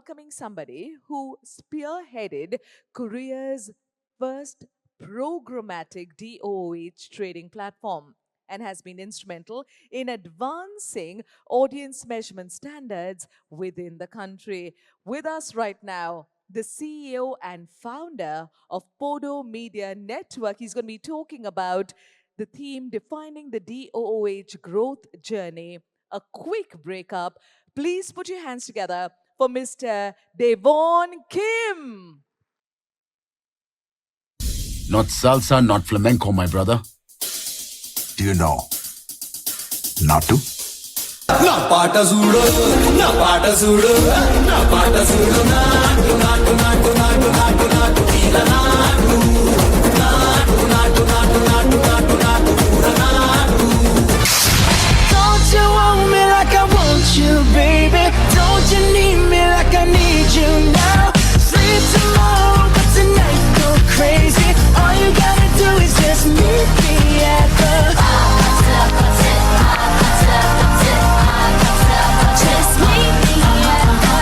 welcoming somebody who spearheaded Korea's first programmatic DOOH trading platform and has been instrumental in advancing audience measurement standards within the country. With us right now, the CEO and founder of PODO Media Network. He's going to be talking about the theme defining the DOOH growth journey, a quick breakup. Please put your hands together for Mr. Daewon Kim. Not salsa, not flamenco, my brother. Do you know? Not to? Na pata zudo, na pata zudo, na pata zudo, natu, natu, natu, natu, natu, natu, ila natu, natu, natu, natu, natu, natu, natu, pura natu. Don't you want me like I want you, baby? Don't you need me like I need you now? Sleep tomorrow, but tonight go crazy. All you gotta do is just meet me at the just meet me at the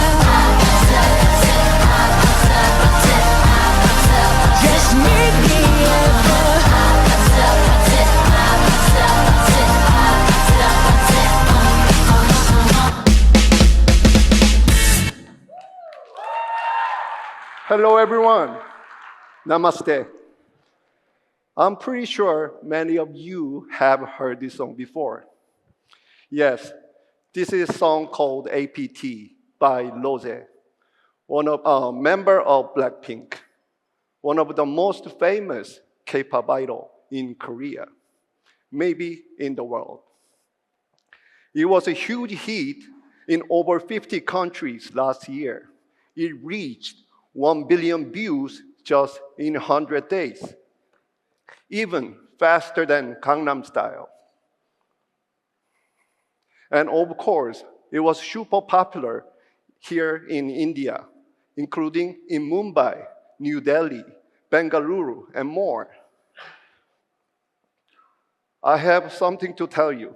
just meet me at Hello, everyone. Namaste. I'm pretty sure many of you have heard this song before. Yes, this is a song called APT by Rosé, one of a member of Blackpink, one of the most famous K-pop idol in Korea, maybe in the world. It was a huge hit in over 50 countries last year. It reached 1 billion views just in 100 days, even faster than Gangnam Style. And of course, it was super popular here in India, including in Mumbai, New Delhi, Bengaluru, and more. I have something to tell you,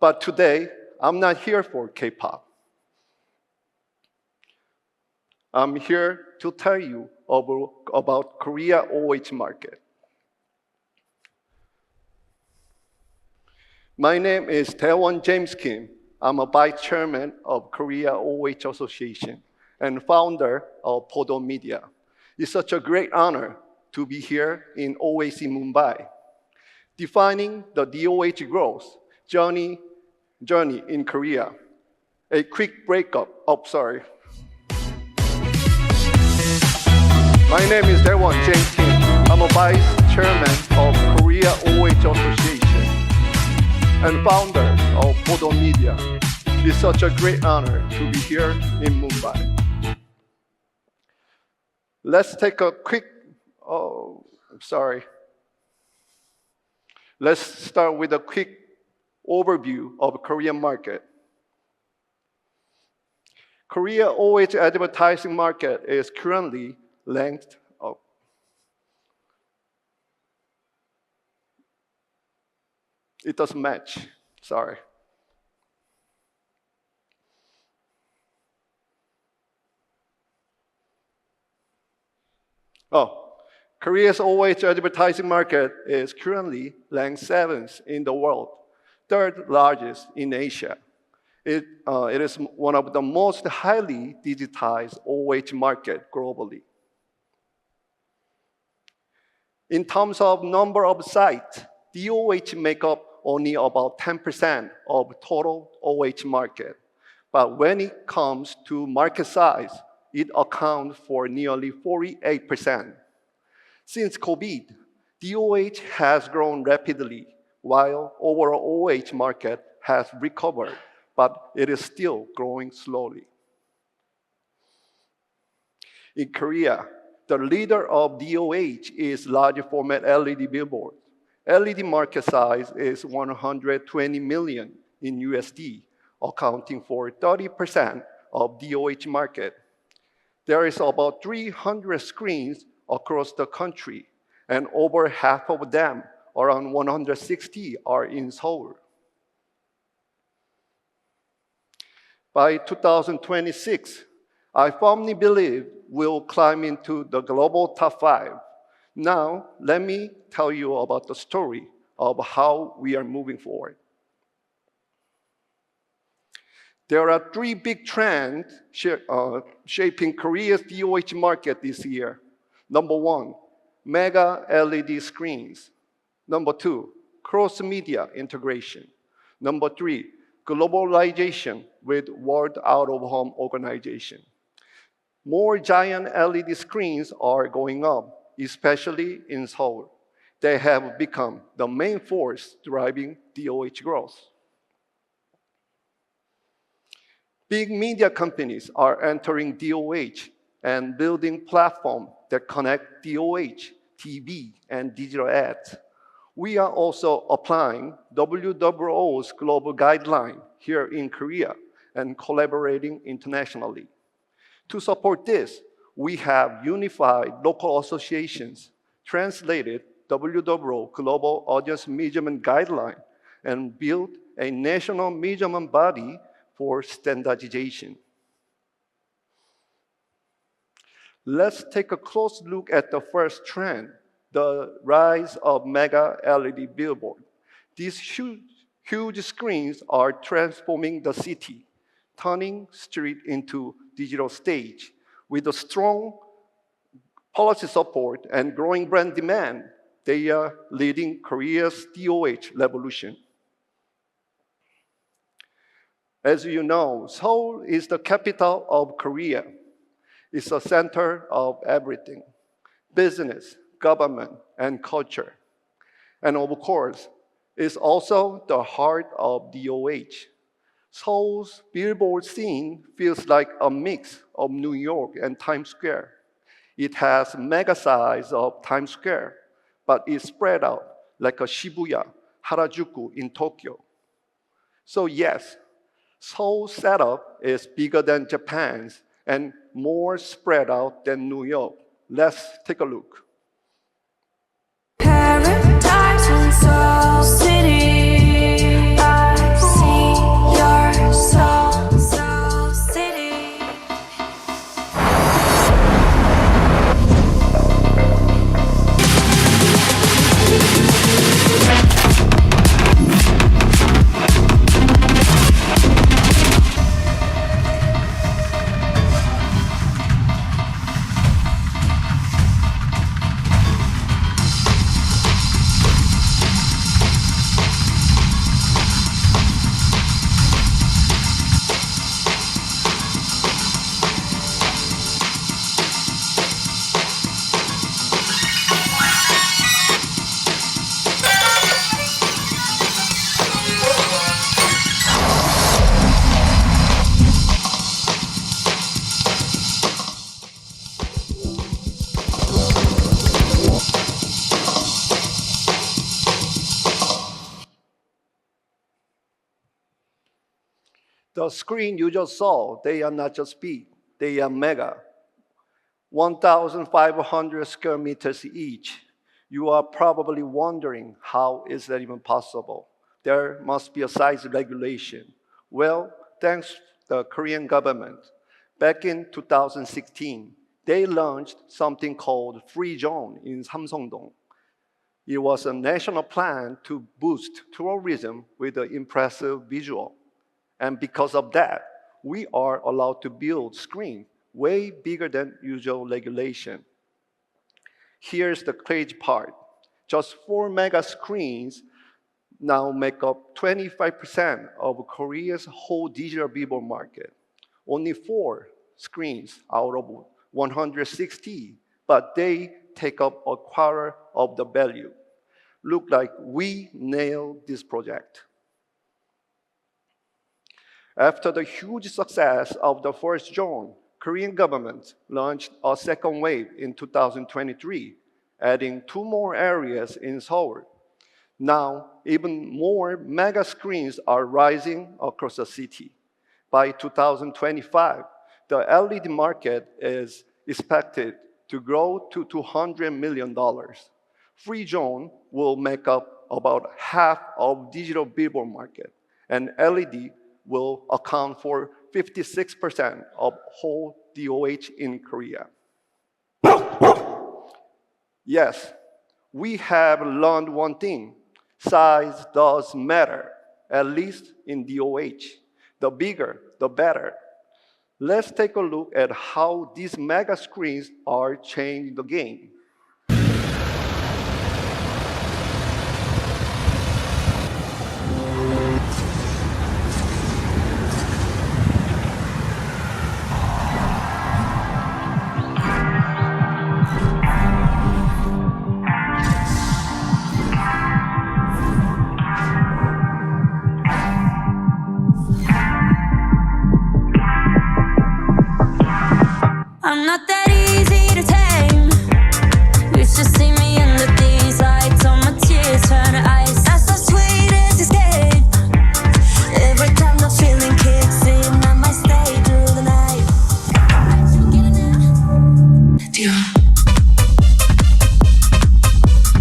but today, I'm not here for K-pop. I'm here to tell you about Korea OH market. My name is Daewon James Kim. I'm a vice chairman of Korea OH Association and founder of PODO Media. It's such a great honor to be here in OAC Mumbai, defining the DOH growth journey in Korea. A quick breakup. My name is Daewon James Kim. I'm a vice chairman of Korea OH Association and founder of PODO Media. It's such a great honor to be here in Mumbai. Let's take a quick, Let's start with a quick overview of Korean market. Korea OH advertising market is currently ranked It doesn't match, sorry. Korea's OH advertising market is currently ranked 7th in the world, 3rd largest in Asia. It is one of the most highly digitized OH market globally. In terms of number of sites, DOH make up only about 10% of total OH market. But when it comes to market size, it accounts for nearly 48%. Since COVID, DOH has grown rapidly, while overall OH market has recovered, but it is still growing slowly. In Korea, the leader of DOH is large format LED billboard. LED market size is 120 million in USD, accounting for 30% of DOH market. There is about 300 screens across the country, and over half of them, around 160, are in Seoul. By 2026, I firmly believe we'll climb into the global top 5. Now, let me tell you about the story of how we are moving forward. There are 3 big trends shaping Korea's DOOH market this year. Number 1, mega LED screens. Number 2, cross-media integration. Number 3, globalization with World Out-of-Home Organization. More giant LED screens are going up, especially in Seoul. They have become the main force driving DOOH growth. Big media companies are entering DOOH and building platforms that connect DOOH, TV, and digital ads. We are also applying WOOH's global guideline here in Korea and collaborating internationally. To support this, we have unified local associations, translated WOOH Global Audience Measurement Guideline, and built a national measurement body for standardization. Let's take a close look at the first trend, the rise of mega LED billboard. These huge screens are transforming the city, turning street into digital stage. With a strong policy support and growing brand demand, they are leading Korea's DOOH revolution. As you know, Seoul is the capital of Korea. It's a center of everything: business, government, and culture. And of course, it's also the heart of DOOH. Seoul's billboard scene feels like a mix of New York and Times Square. It has mega size of Times Square, but it's spread out like a Shibuya, Harajuku in Tokyo. So yes, Seoul's setup is bigger than Japan's and more spread out than New York. Let's take a look. Paradise in Seoul City. I see your soul, Seoul City. The screen you just saw, they are not just big, they are mega. 1,500 square meters each. You are probably wondering, how is that even possible? There must be a size regulation. Well, thanks to the Korean government. Back in 2016, they launched something called Free Zone in Samseong-dong. It was a national plan to boost tourism with an impressive visual. And because of that, we are allowed to build screens way bigger than usual regulation. Here's the crazy part. Just 4 mega screens now make up 25% of Korea's whole digital billboard market. Only 4 screens out of 160, but they take up a quarter of the value. Look like we nailed this project. After the huge success of the first zone, Korean government launched a second wave in 2023, adding 2 more areas in Seoul. Now, even more mega screens are rising across the city. By 2025, the LED market is expected to grow to $200 million. Free zone will make up about half of digital billboard market, and LED will account for 56% of whole DOOH in Korea. Yes, we have learned one thing. Size does matter, at least in DOOH. The bigger, the better. Let's take a look at how these mega screens are changing the game. I'm not that easy to tame. You should see me under these lights. All my tears turn to ice. That's so sweet as escape. Every time the feeling kicks in, I might stay through the night. Deal. Deal.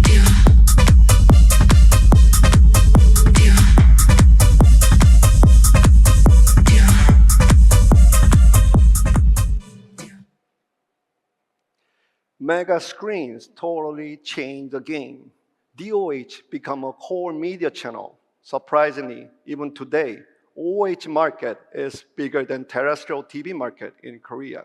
Deal. Deal. Mega screens totally changed the game. DOOH became a core media channel. Surprisingly, even today, OOH market is bigger than terrestrial TV market in Korea.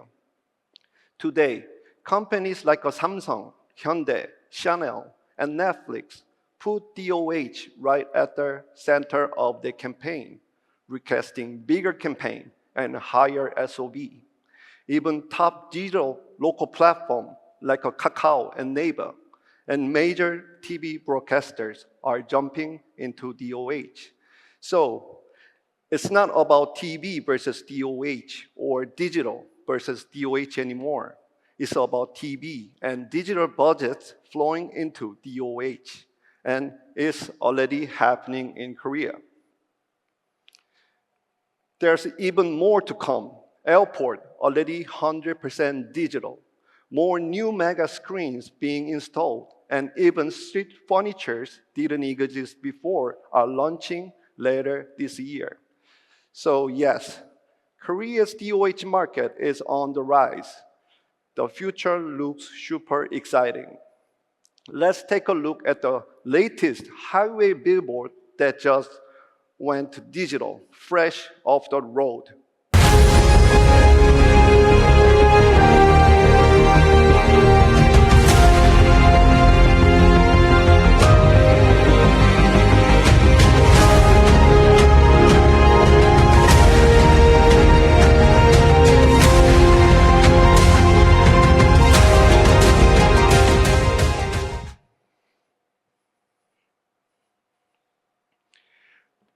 Today, companies like Samsung, Hyundai, Chanel, and Netflix put DOOH right at the center of the campaign, requesting bigger campaign and higher SOV. Even top digital local platforms like Kakao and Naver and major TV broadcasters are jumping into DOOH. So it's not about TV versus DOOH or digital versus DOOH anymore. It's about TV and digital budgets flowing into DOOH, and it's already happening in Korea. There's even more to come. Airport already 100% digital. More new mega screens being installed, and even street furnitures didn't exist before are launching later this year. So yes, Korea's DOOH market is on the rise. The future looks super exciting. Let's take a look at the latest highway billboard that just went digital, fresh off the road.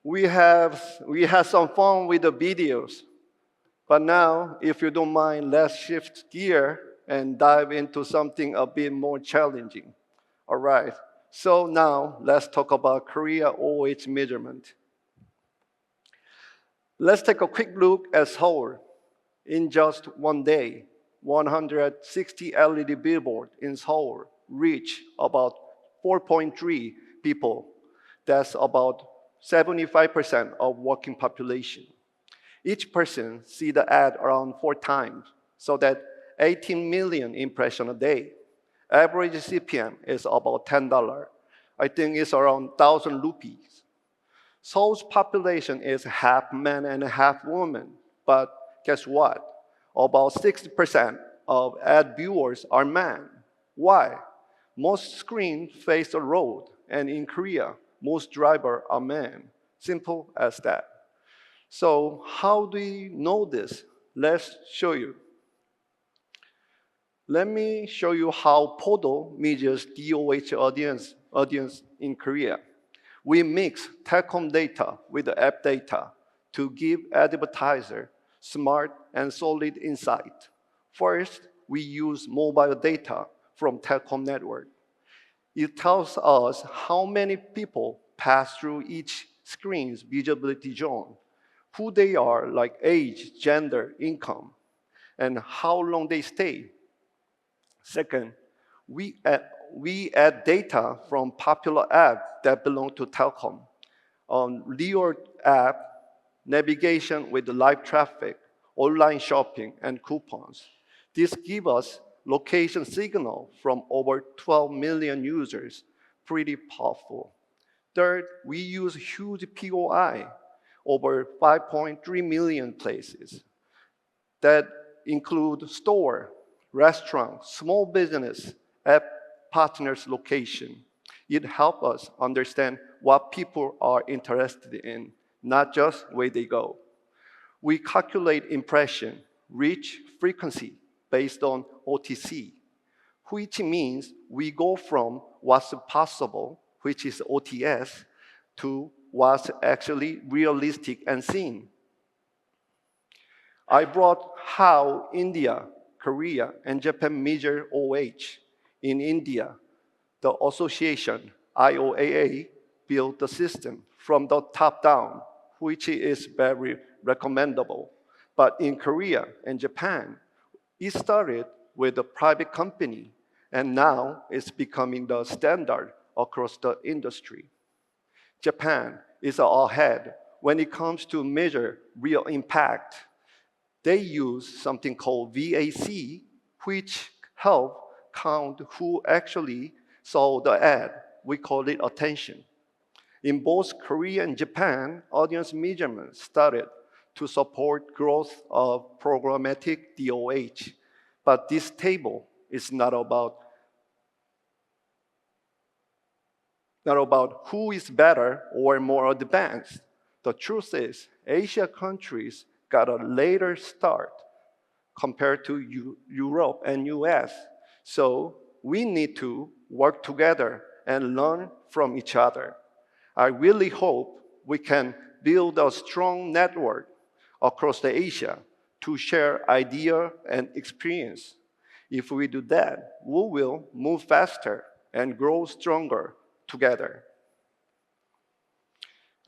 We had some fun with the videos, but now, if you don't mind, let's shift gear and dive into something a bit more challenging. All right, so now let's talk about Korea OOH measurement. Let's take a quick look at Seoul. In just one day, 160 LED billboards in Seoul reach about 4.3 people. That's about 75% of working population. Each person see the ad around 4 times, so that 18 million impressions a day. Average CPM is about $10. I think it's around 1,000 rupees. Seoul's population is half men and half women, but guess what? About 60% of ad viewers are men. Why? Most screens face the road, and in Korea, most drivers are men. Simple as that. So how do we know this? Let's show you. Let me show you how PODO measures DOOH audience in Korea. We mix telecom data with the app data to give advertiser smart and solid insight. First, we use mobile data from telecom network. It tells us how many people pass through each screen's visibility zone, who they are, like age, gender, income, and how long they stay. Second, we add data from popular apps that belong to telecom. On Leo app, navigation with the live traffic, online shopping, and coupons. This gives us location signal from over 12 million users, pretty powerful. Third, we use huge POI, over 5.3 million places that include store, restaurant, small business, app partners location. It helps us understand what people are interested in, not just where they go. We calculate impression, reach, frequency based on OTC, which means we go from what's possible, which is OTS, to what's actually realistic and seen. I brought how India, Korea, and Japan measure OH. In India, the association, IOAA, built the system from the top down, which is very recommendable. But in Korea and Japan, it started with a private company, and now it's becoming the standard across the industry. Japan is ahead when it comes to measure real impact. They use something called VAC, which help count who actually saw the ad. We call it attention. In both Korea and Japan, audience measurement started to support growth of programmatic DOOH. But this table is not about who is better or more advanced. The truth is, Asia countries got a later start compared to Europe and US. So we need to work together and learn from each other. I really hope we can build a strong network across the Asia to share idea and experience. If we do that, we will move faster and grow stronger together.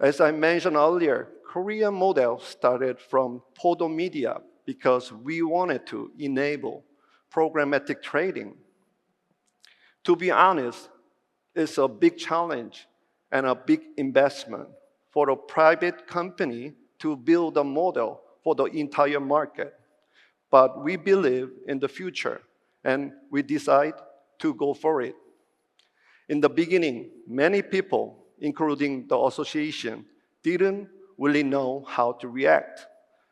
As I mentioned earlier, Korean model started from PODO Media because we wanted to enable programmatic trading. To be honest, it's a big challenge and a big investment for a private company to build a model for the entire market. But we believe in the future, and we decide to go for it. In the beginning, many people, including the association, didn't really know how to react.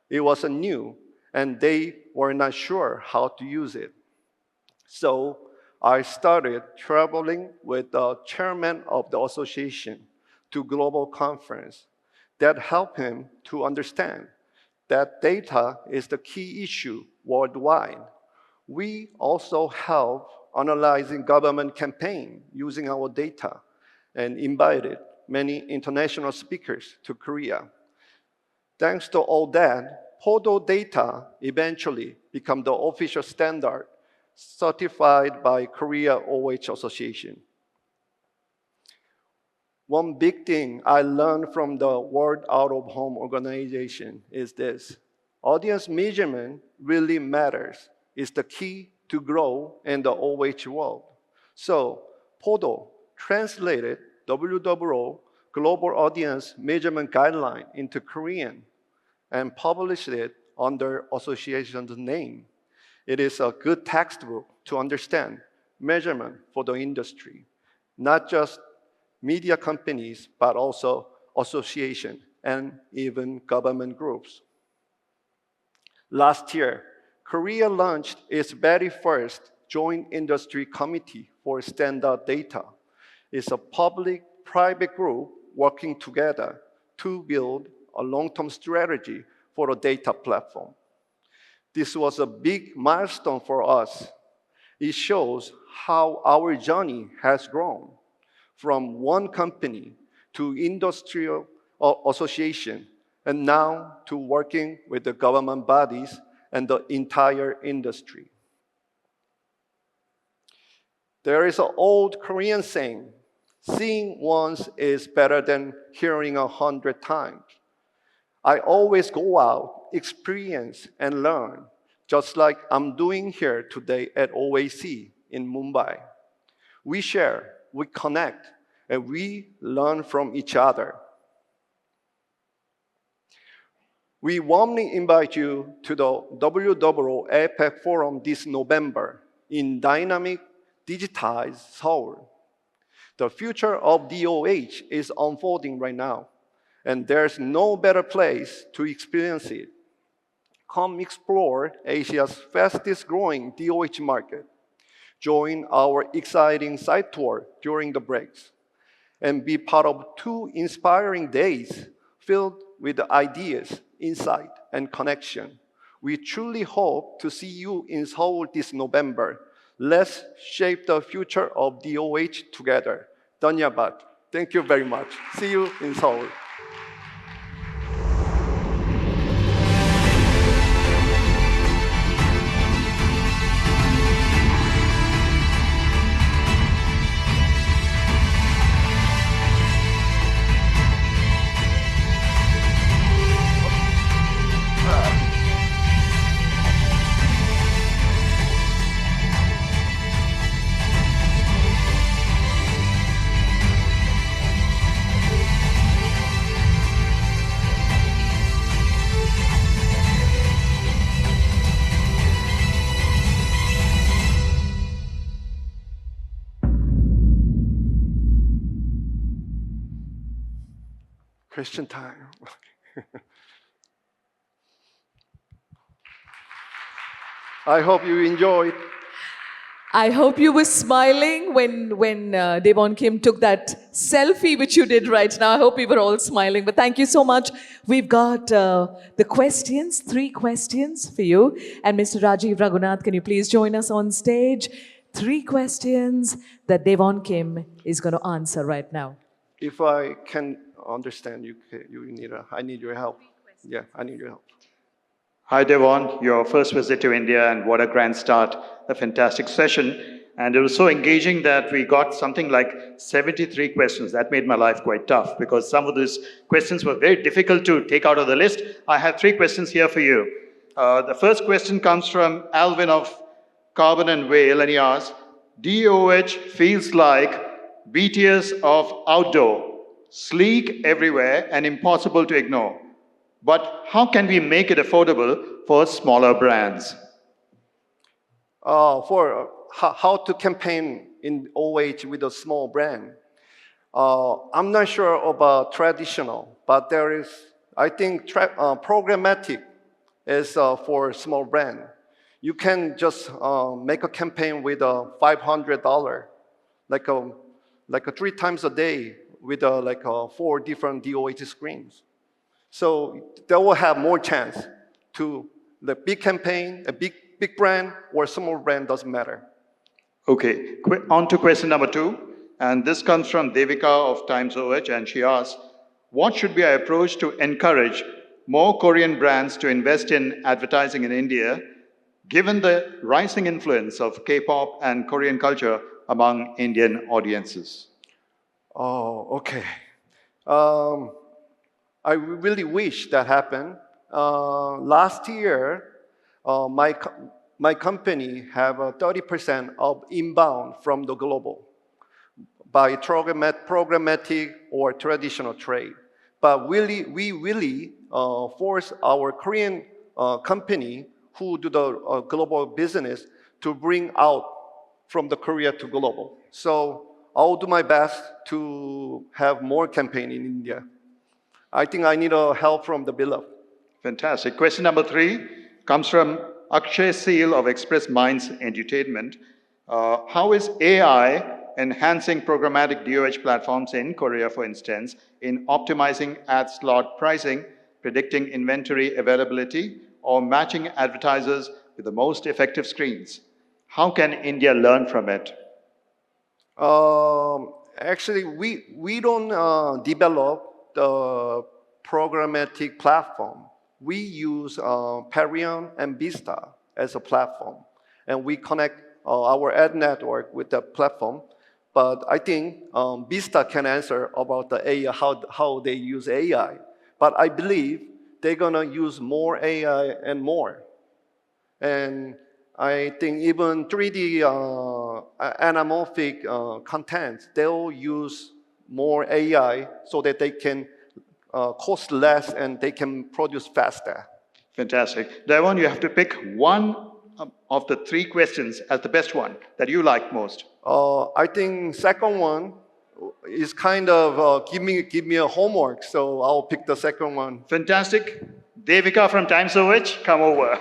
It was new, and they were not sure how to use it. So I started traveling with the chairman of the association to global conference. That helped him to understand that data is the key issue worldwide. We also help analyzing government campaign using our data and invited many international speakers to Korea. Thanks to all that, PODO data eventually became the official standard certified by Korea OOH Association. One big thing I learned from the World Out of Home organization is this: audience measurement really matters. It's the key to grow in the OOH world. So PODO translated WOO Global Audience Measurement Guideline into Korean and published it under association's name. It is a good textbook to understand measurement for the industry, not just media companies, but also association and even government groups. Last year, Korea launched its very first joint industry committee for standard data. It's a public-private group working together to build a long-term strategy for a data platform. This was a big milestone for us. It shows how our journey has grown from one company to industrial association, and now to working with the government bodies and the entire industry. There is an old Korean saying, seeing once is better than hearing 100 times. I always go out, experience, and learn, just like I'm doing here today at OAC in Mumbai. We share, we connect, and we learn from each other. We warmly invite you to the WOO APEC Forum this November in dynamic, digitized Seoul. The future of DOOH is unfolding right now, and there's no better place to experience it. Come explore Asia's fastest growing DOOH market. Join our exciting site tour during the breaks, and be part of 2 inspiring days filled with ideas, insight, and connection. We truly hope to see you in Seoul this November. Let's shape the future of DOOH together. Dhanyabad. Thank you very much. See you in Seoul. Question time. I hope you enjoyed. I hope you were smiling when Daewon Kim took that selfie which you did right now. I hope we were all smiling. But thank you so much. We've got the questions, 3 questions for you. And Mr. Rajiv Raghunath, can you please join us on stage? 3 questions that Daewon Kim is going to answer right now. If I can understand, I need your help. Yeah, I need your help. Hi, Daewon. Your first visit to India, and what a grand start. A fantastic session. And it was so engaging that we got something like 73 questions. That made my life quite tough because some of these questions were very difficult to take out of the list. I have 3 questions here for you. The first question comes from Alvin of Carbon and Whale, and he asks, DOOH feels like BTS of outdoor, sleek everywhere and impossible to ignore. But how can we make it affordable for smaller brands? For how to campaign in OH with a small brand. I'm not sure about traditional, but there is, I think, programmatic is for small brand. You can just make a campaign with a $500, like a 3 times a day with 4 different DOH screens. So they will have more chance to the big campaign, a big brand or small brand, doesn't matter. Okay, on to question number 2. And this comes from Devika of Times OH, and she asks, what should be our approach to encourage more Korean brands to invest in advertising in India, given the rising influence of K-pop and Korean culture among Indian audiences? Oh, okay. I really wish that happened. Last year, my company have 30% of inbound from the global by programmatic or traditional trade. But we really force our Korean company who do the global business to bring out from the Korea to global. So I'll do my best to have more campaign in India. I think I need help from the below. Fantastic. Question number 3 comes from Akshay Seal of Express Minds Entertainment. How is AI enhancing programmatic DOH platforms in Korea, for instance, in optimizing ad slot pricing, predicting inventory availability, or matching advertisers with the most effective screens? How can India learn from it? Actually, we don't develop the programmatic platform. We use Perion and Vista as a platform, and we connect our ad network with the platform. But I think Vista can answer about the AI, how they use AI. But I believe they're gonna use more AI and more. And I think even 3D anamorphic content, they'll use more AI so that they can cost less and they can produce faster. Fantastic. Daewon, you have to pick one of the three questions as the best one that you like most. I think second one is kind of give me a homework, so I'll pick the second one. Fantastic. Devika from Times OOH, come over.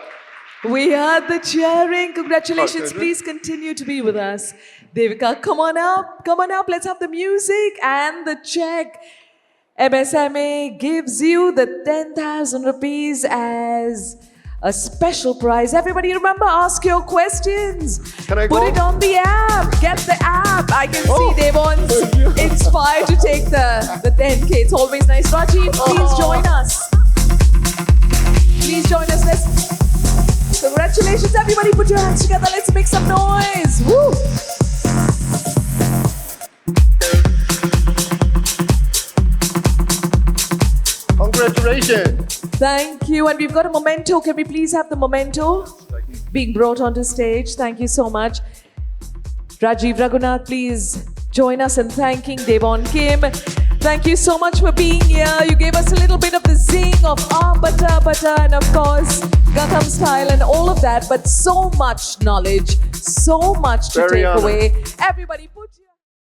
We heard the cheering. Congratulations. Okay. Please continue to be with us. Devika, come on up. Come on up. Let's have the music and the check. MSMA gives you the 10,000 rupees as a special prize. Everybody remember, ask your questions. Can I Put go? it on the app. Get the app. I can see Daewon's inspired to take the 10K. It's always nice. Rajiv, please join us. Please join us. Congratulations, everybody. Put your hands together. Let's make some noise. Woo! Congratulations. Thank you. And we've got a memento. Can we please have the memento being brought onto stage? Thank you so much. Rajiv Raghunath, please join us in thanking Daewon Kim. Thank you so much for being here. You gave us a little bit of the zing of butter, and of course, Gatham style and all of that, but so much knowledge, so much to Very take honored. away. Everybody put